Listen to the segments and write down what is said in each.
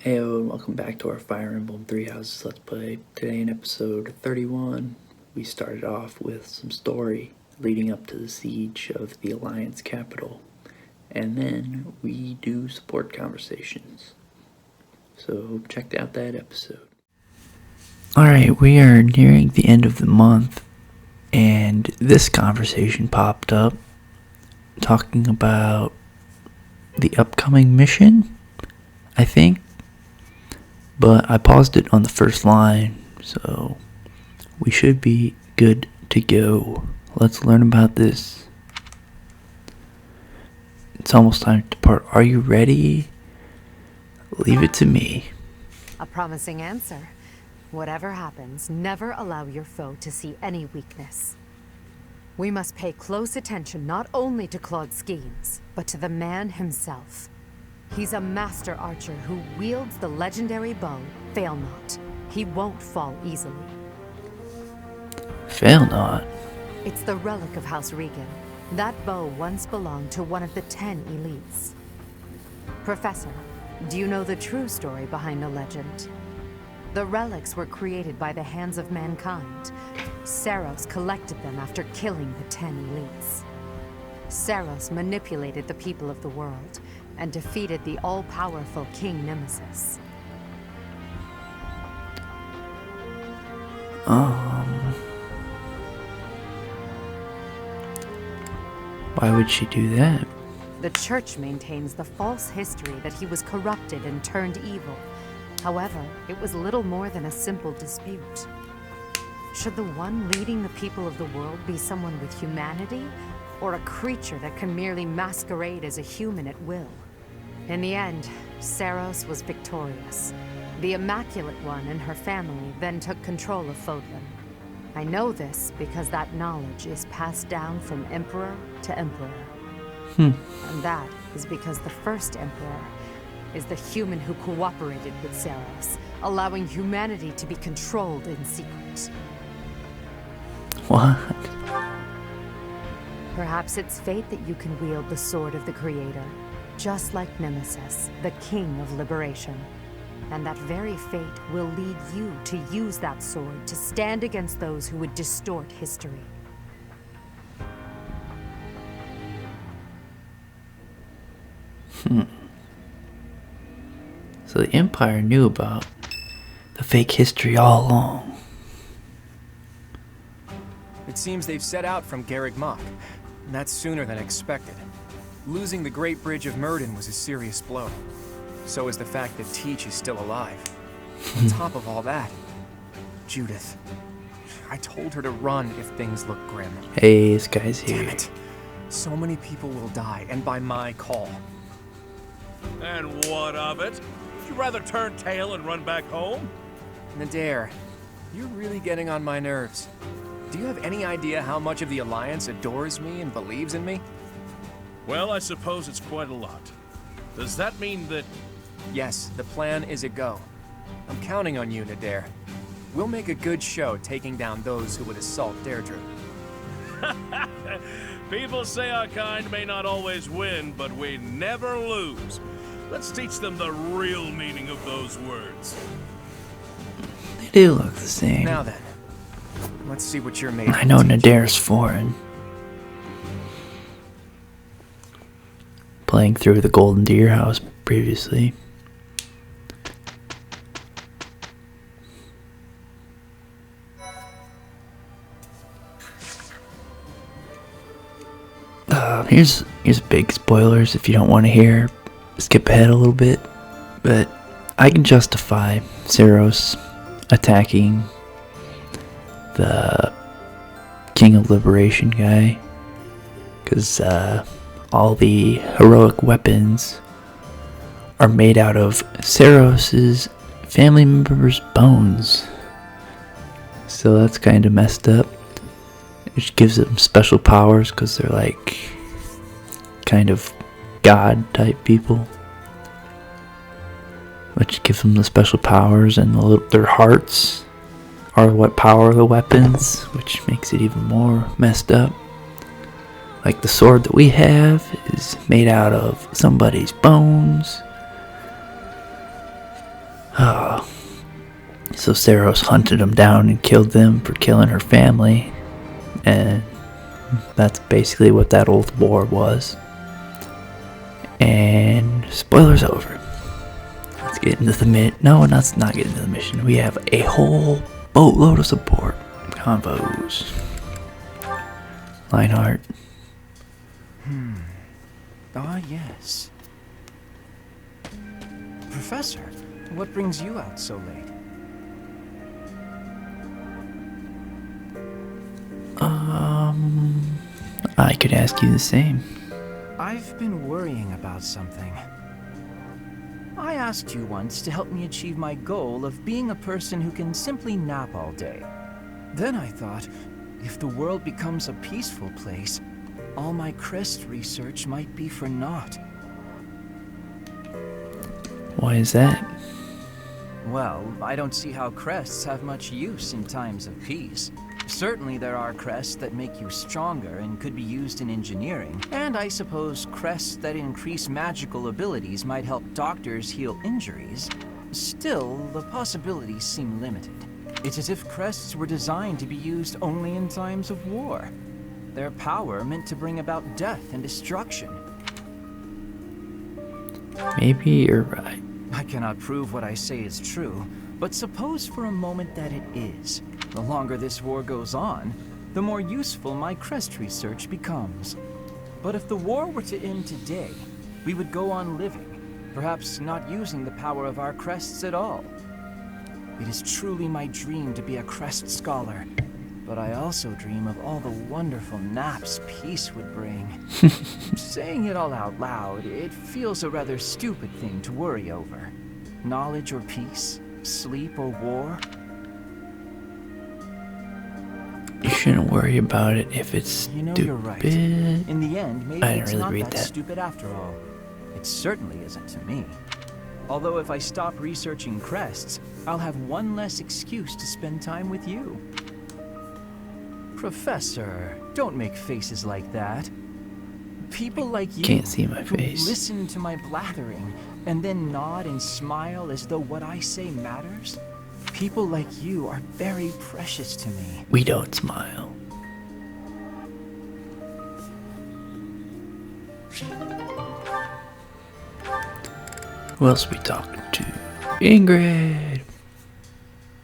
Heyo, and welcome back to our Fire Emblem Three Houses Let's Play. Today in episode 31, we started off with some story leading up to the siege of the Alliance capital, and then we do support conversations. So check out that episode. Alright, we are nearing the end of the month, and this conversation popped up talking about the upcoming mission, I think. But I paused it on the first line, so we should be good to go. Let's learn about this. It's almost time to depart. Are you ready? Leave it to me. A promising answer. Whatever happens, never allow your foe to see any weakness. We must pay close attention not only to Claude's schemes, but to the man himself. He's a master archer who wields the legendary bow, Fail Not. He won't fall easily. Fail Not? It's the relic of House Regan. That bow once belonged to one of the 10 elites. Professor, do you know the true story behind the legend? The relics were created by the hands of mankind. Seiros collected them after killing the 10 elites. Seiros manipulated the people of the world and defeated the all-powerful King Nemesis. Why would she do that? The Church maintains the false history that he was corrupted and turned evil. However, it was little more than a simple dispute. Should the one leading the people of the world be someone with humanity, or a creature that can merely masquerade as a human at will? In the end, Seiros was victorious. The Immaculate One and her family then took control of Fodlan. I know this because that knowledge is passed down from emperor to emperor. And that is because the first emperor is the human who cooperated with Seiros, allowing humanity to be controlled in secret. What? Perhaps it's fate that you can wield the sword of the Creator, just like Nemesis, the King of Liberation. And that very fate will lead you to use that sword to stand against those who would distort history. So the Empire knew about the fake history all along. It seems they've set out from Garreg Mach, and that's sooner than expected. Losing the Great Bridge of Myrden was a serious blow. So is the fact that Teach is still alive. On top of all that, Judith. I told her to run if things look grim. Hey, this guy's here. Damn it. So many people will die, and by my call. And what of it? Would you rather turn tail and run back home? Nadir, you're really getting on my nerves. Do you have any idea how much of the Alliance adores me and believes in me? Well, I suppose it's quite a lot. Does that mean that... Yes, the plan is a go. I'm counting on you, Nadir. We'll make a good show taking down those who would assault Deirdre. People say our kind may not always win, but we never lose. Let's teach them the real meaning of those words. They do look the same. Now then, let's see what you're made of. I know Nadir's foreign. Playing through the Golden Deer House previously. Here's big spoilers if you don't want to hear. Skip ahead a little bit, but I can justify Seiros attacking the King of Liberation guy, because all the heroic weapons are made out of Seiros's family members' bones. So that's kind of messed up. Which gives them special powers because they're like kind of god type people. Which gives them the special powers, and their hearts are what power the weapons, which makes it even more messed up. Like the sword that we have is made out of somebody's bones. So Saros hunted them down and killed them for killing her family. And that's basically what that old war was. And spoilers over. Let's get into the No, let's not get into the mission. We have a whole boatload of support convos. Lionheart. Ah, yes. Professor, what brings you out so late? I could ask you the same. I've been worrying about something. I asked you once to help me achieve my goal of being a person who can simply nap all day. Then I thought, if the world becomes a peaceful place, all my crest research might be for naught. Why is that? Well, I don't see how crests have much use in times of peace. Certainly there are crests that make you stronger and could be used in engineering. And I suppose crests that increase magical abilities might help doctors heal injuries. Still, the possibilities seem limited. It's as if crests were designed to be used only in times of war. Their power meant to bring about death and destruction. Maybe you're right. I cannot prove what I say is true, but suppose for a moment that it is. The longer this war goes on, the more useful my crest research becomes. But if the war were to end today, we would go on living, perhaps not using the power of our crests at all. It is truly my dream to be a crest scholar, but I also dream of all the wonderful naps peace would bring. Saying it all out loud, it feels a rather stupid thing to worry over. Knowledge or peace, sleep or war. You shouldn't worry about it if it's stupid. You know, you're right. In the end, maybe I didn't it's really not read that that. stupid after all. It certainly isn't to me. Although if I stop researching crests, I'll have one less excuse to spend time with you. Professor, don't make faces like that. People like you Can't see my who face. listen to my blathering and then nod and smile as though what I say matters. People like you are very precious to me. We don't smile. Who else we talking to? Ingrid!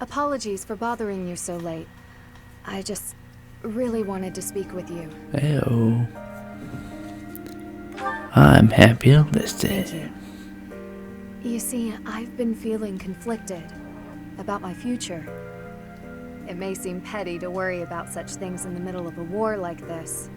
Apologies for bothering you so late. I just really wanted to speak with you. Heyo. I'm happy to Thank you. listen. You see, I've been feeling conflicted about my future. It may seem petty to worry about such things in the middle of a war like this.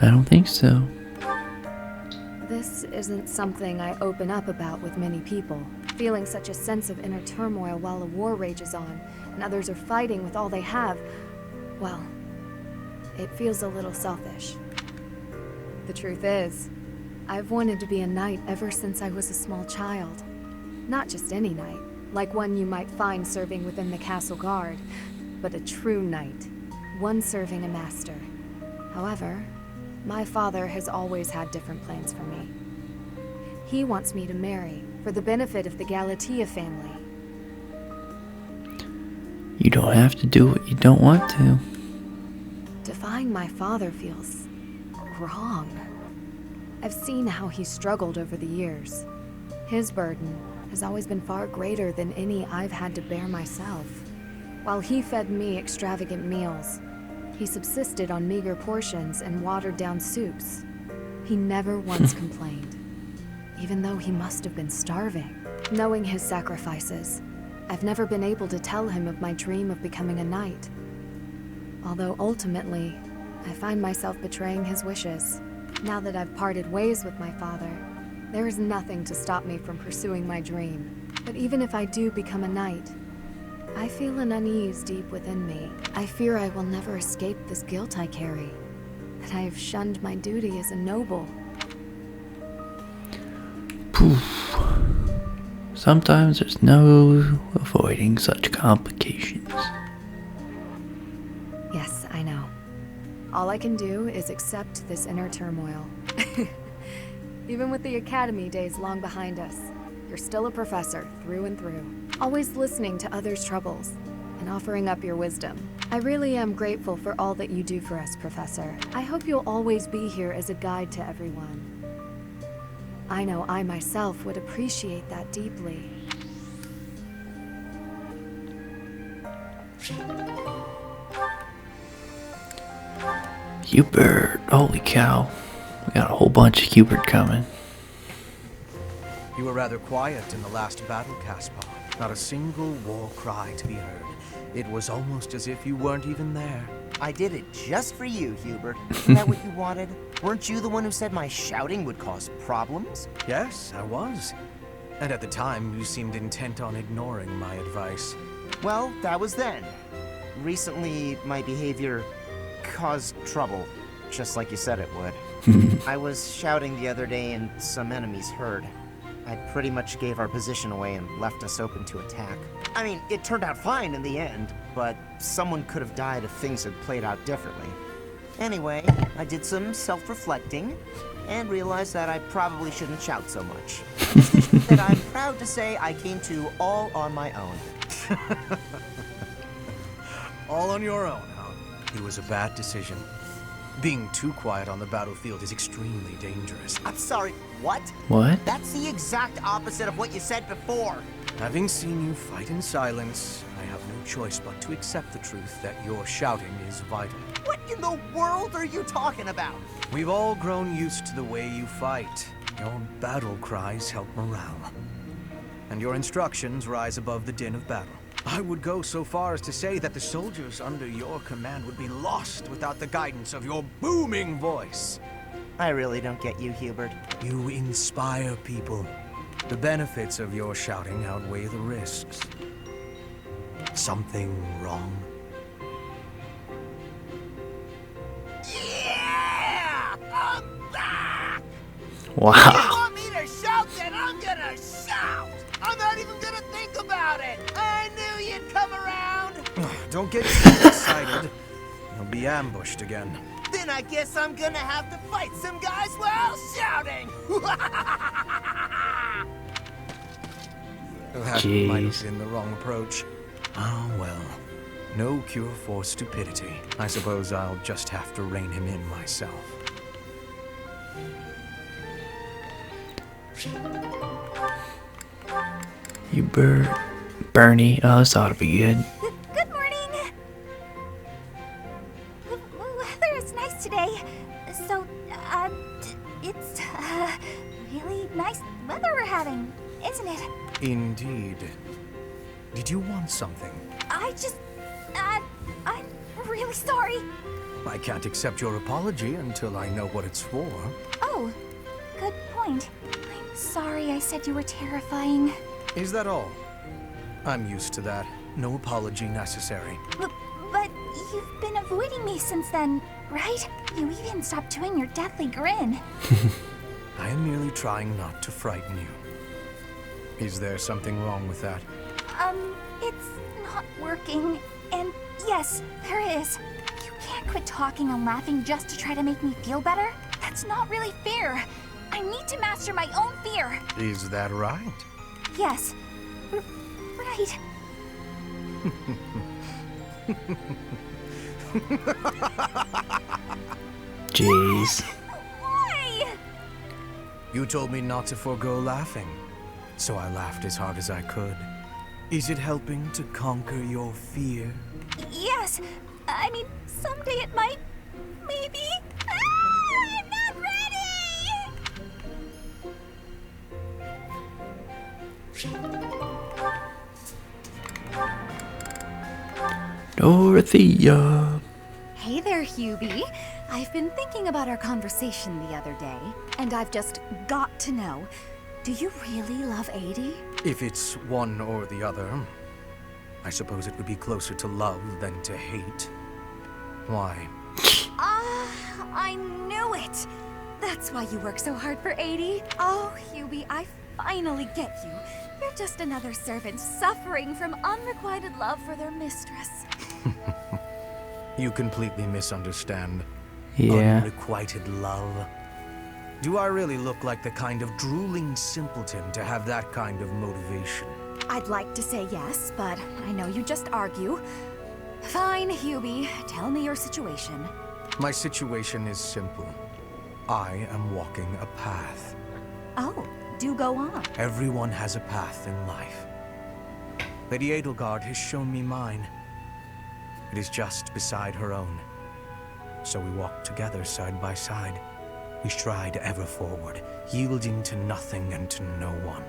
I don't think so. This isn't something I open up about with many people. Feeling such a sense of inner turmoil while a war rages on, and others are fighting with all they have, well, it feels a little selfish. The truth is, I've wanted to be a knight ever since I was a small child. Not just any knight, like one you might find serving within the castle guard, but a true knight, one serving a master. However, my father has always had different plans for me. He wants me to marry for the benefit of the Galatea family. You don't have to do what you don't want to. Defying my father feels wrong. I've seen how he's struggled over the years. His burden has always been far greater than any I've had to bear myself. While he fed me extravagant meals, he subsisted on meager portions and watered-down soups. He never once complained, even though he must have been starving. Knowing his sacrifices, I've never been able to tell him of my dream of becoming a knight. Although ultimately, I find myself betraying his wishes. Now that I've parted ways with my father, there is nothing to stop me from pursuing my dream. But even if I do become a knight, I feel an unease deep within me. I fear I will never escape this guilt I carry, that I have shunned my duty as a noble. Poof. Sometimes there's no avoiding such complications. Yes, I know. All I can do is accept this inner turmoil. Even with the academy days long behind us, you're still a professor through and through, always listening to others' troubles and offering up your wisdom. I really am grateful for all that you do for us, Professor. I hope you'll always be here as a guide to everyone. I know I myself would appreciate that deeply. Hubert, holy cow. We got a whole bunch of Hubert coming. You were rather quiet in the last battle, Caspar. Not a single war cry to be heard. It was almost as if you weren't even there. I did it just for you, Hubert. Isn't that what you wanted? Weren't you the one who said my shouting would cause problems? Yes, I was. And at the time, you seemed intent on ignoring my advice. Well, that was then. Recently, my behavior caused trouble, just like you said it would. I was shouting the other day and some enemies heard. I pretty much gave our position away and left us open to attack. I mean, it turned out fine in the end, but someone could have died if things had played out differently. Anyway, I did some self-reflecting and realized that I probably shouldn't shout so much. A decision that I'm proud to say I came to all on my own. All on your own, huh? It was a bad decision. Being too quiet on the battlefield is extremely dangerous. I'm sorry, what? What? That's the exact opposite of what you said before. Having seen you fight in silence, I have no choice but to accept the truth that your shouting is vital. What in the world are you talking about? We've all grown used to the way you fight. Your battle cries help morale. And your instructions rise above the din of battle. I would go so far as to say that the soldiers under your command would be lost without the guidance of your booming voice. I really don't get you, Hubert. You inspire people. The benefits of your shouting outweigh the risks. Something wrong? Yeah! I'm back! Wow. You want me to shout, then I'm gonna shout! I'm not even gonna think about it! I knew you'd come around! Don't get too excited. You'll be ambushed again. Then I guess I'm gonna have to fight some guys while shouting! That Jeez. might have been the wrong approach. Ah, well. No cure for stupidity. I suppose I'll just have to rein him in myself. Hubert, Bernie. Oh, this ought to be good. Good morning. The weather is nice today. So, it's really nice weather we're having, isn't it? Indeed. Did you want something? I'm really sorry. I can't accept your apology until I know what it's for. Oh, good point. I'm sorry I said you were terrifying. Is that all? I'm used to that. No apology necessary. But you've been avoiding me since then, right? You even stopped doing your deathly grin. I am merely trying not to frighten you. Is there something wrong with that? It's not working. And yes, there is. You can't quit talking and laughing just to try to make me feel better. That's not really fair. I need to master my own fear. Is that right? Yes. Right. Jeez. Why? You told me not to forego laughing, so I laughed as hard as I could. Is it helping to conquer your fear? Yes. I mean, someday it might. Maybe. Ah, I'm not ready! Dorothea. Hey there, Hubie. I've been thinking about our conversation the other day, and I've just got to know, do you really love Adie? If it's one or the other, I suppose it would be closer to love than to hate. Why? I knew it! That's why you work so hard for Adie. Oh, Hubie, I finally get you. You're just another servant suffering from unrequited love for their mistress. You completely misunderstand. Yeah. Unrequited love. Do I really look like the kind of drooling simpleton to have that kind of motivation? I'd like to say yes, but I know you just argue. Fine, Hubie. Tell me your situation. My situation is simple. I am walking a path. Oh, do go on. Everyone has a path in life. Lady Edelgard has shown me mine. It is just beside her own. So we walk together side by side. We stride ever forward, yielding to nothing and to no one.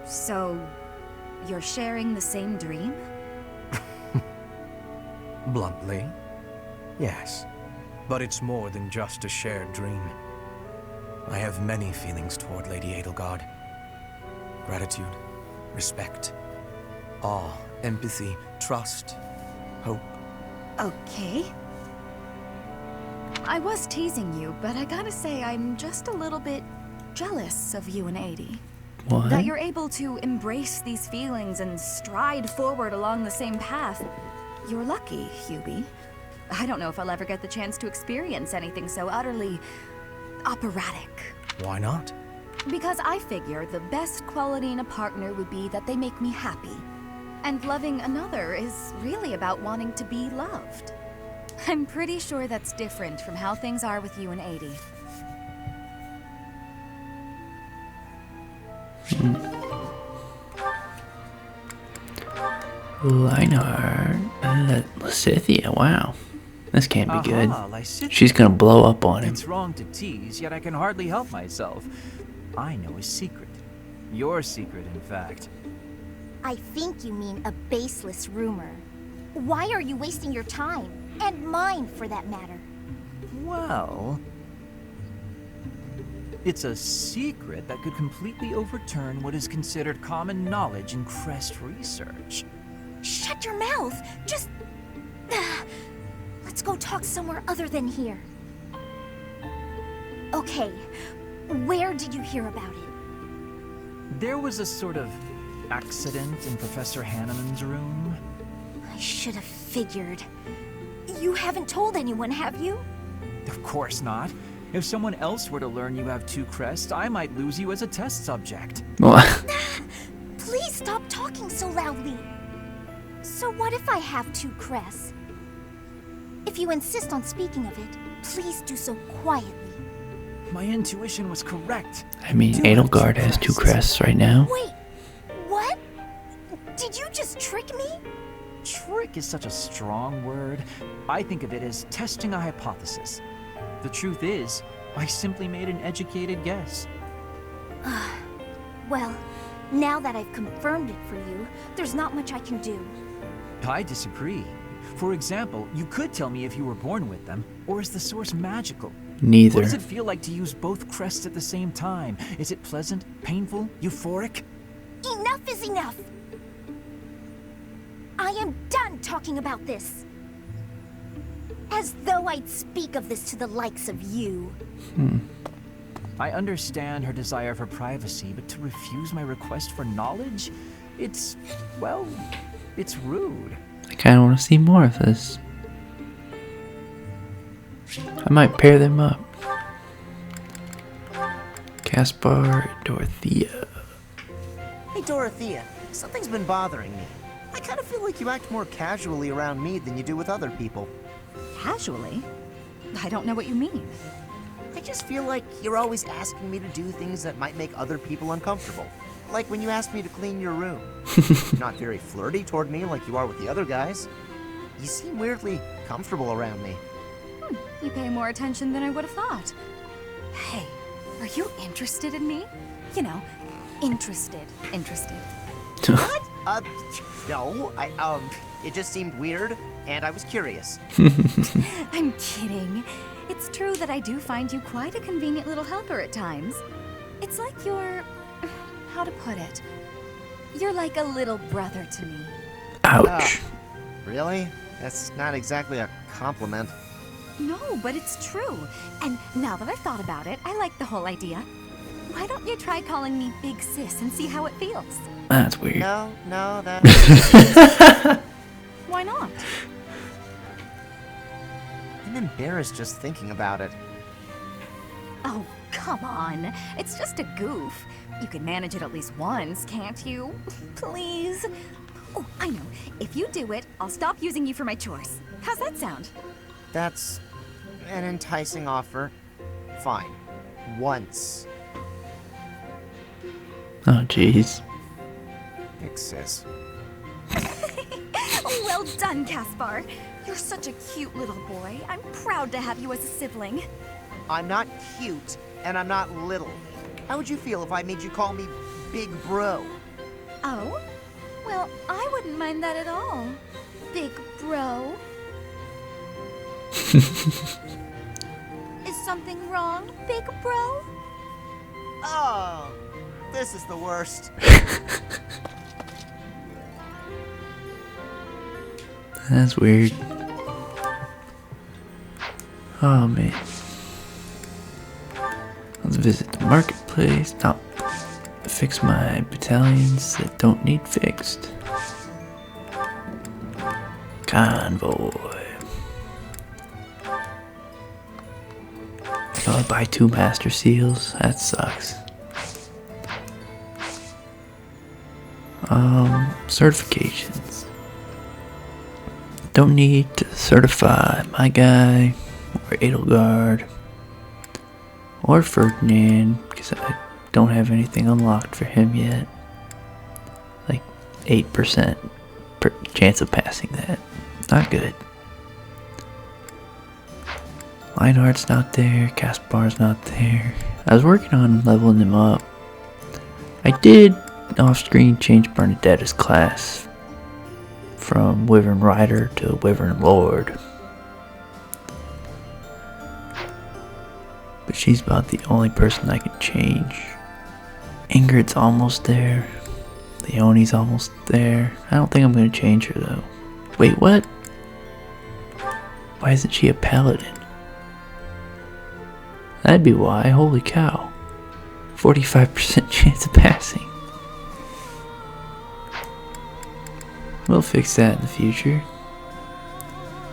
So, you're sharing the same dream? Bluntly, yes. But it's more than just a shared dream. I have many feelings toward Lady Edelgard. Gratitude, respect, awe, empathy, trust, hope. Okay. I was teasing you, but I gotta say I'm just a little bit jealous of you and Adi. What? That you're able to embrace these feelings and stride forward along the same path. You're lucky, Hubie. I don't know if I'll ever get the chance to experience anything so utterly operatic. Why not? Because I figure the best quality in a partner would be that they make me happy. And loving another is really about wanting to be loved. I'm pretty sure that's different from how things are with you and Adi. Linar, Lysithia, wow. This can't be good. Lysithia. She's gonna blow up on him. It's wrong to tease, yet I can hardly help myself. I know a secret. Your secret, in fact. I think you mean a baseless rumor. Why are you wasting your time? And mine, for that matter. Well... it's a secret that could completely overturn what is considered common knowledge in Crest research. Shut your mouth! Just... Let's go talk somewhere other than here. Okay, where did you hear about it? There was a sort of accident in Professor Hanneman's room. I should have figured. You haven't told anyone, have you? Of course not. If someone else were to learn you have 2 crests, I might lose you as a test subject. What? Please stop talking so loudly. So what if I have 2 crests? If you insist on speaking of it, please do so quietly. My intuition was correct. I mean, Edelgard has 2 crests right now. Wait, what? Did you just trick me? Trick is such a strong word. I think of it as testing a hypothesis. The truth is, I simply made an educated guess. Well, now that I've confirmed it for you, there's not much I can do. I disagree. For example, you could tell me if you were born with them, or is the source magical? Neither. What does it feel like to use both crests at the same time? Is it pleasant, painful, euphoric? Enough is enough! I am done talking about this. As though I'd speak of this to the likes of you. I understand her desire for privacy, but to refuse my request for knowledge? It's, well, it's rude. I kind of want to see more of this. I might pair them up. Caspar, Dorothea. Hey, Dorothea, something's been bothering me. I kind of feel like you act more casually around me than you do with other people. Casually? I don't know what you mean. I just feel like you're always asking me to do things that might make other people uncomfortable. Like when you asked me to clean your room. You're not very flirty toward me like you are with the other guys. You seem weirdly comfortable around me. You pay more attention than I would have thought. Hey, are you interested in me? You know, interested. What? No, it just seemed weird, and I was curious. I'm kidding. It's true that I do find you quite a convenient little helper at times. It's like you're... how to put it? You're like a little brother to me. Ouch. Really? That's not exactly a compliment. No, but it's true. And now that I've thought about it, I like the whole idea. Why don't you try calling me Big Sis and see how it feels? That's weird. No, that... Why not? I'm embarrassed just thinking about it. Oh, come on. It's just a goof. You can manage it at least once, can't you? Please? Oh, I know. If you do it, I'll stop using you for my chores. How's that sound? That's an enticing offer. Fine. Once. Oh, jeez. Big sis. Well done, Caspar. You're such a cute little boy. I'm proud to have you as a sibling. I'm not cute, and I'm not little. How would you feel if I made you call me Big Bro? Oh? Well, I wouldn't mind that at all. Big bro. Is something wrong, big bro? Oh, this is the worst. That's weird. Oh man. Let's visit the marketplace. No. Fix my battalions that don't need fixed. Convoy. Gotta buy 2 master seals. That sucks. Certifications. Don't need to certify my guy, or Edelgard, or Ferdinand, because I don't have anything unlocked for him yet. Like 8% chance of passing that. Not good. Lionheart's not there, Caspar's not there. I was working on leveling them up. I did off-screen change Bernadette's class from Wyvern Rider to Wyvern Lord. But she's about the only person I can change. Ingrid's almost there. Leonie's almost there. I don't think I'm going to change her though. Wait, what? Why isn't she a paladin? That'd be why. Holy cow. 45% chance of passing. We'll fix that in the future.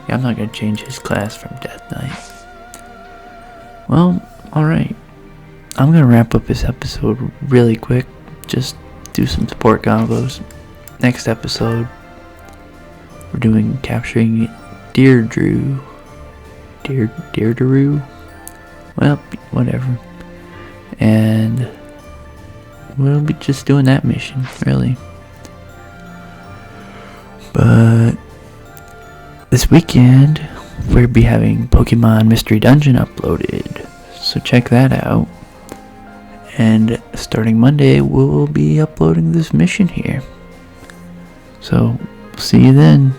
Yeah, I'm not going to change his class from Death Knight. Well, alright. I'm going to wrap up this episode really quick. Just do some support combos. Next episode, we're doing capturing Deirdre. Deirdre? Well, whatever. And we'll be just doing that mission, really. But this weekend, we'll be having Pokemon Mystery Dungeon uploaded. So check that out. And starting Monday, we'll be uploading this mission here. So, see you then.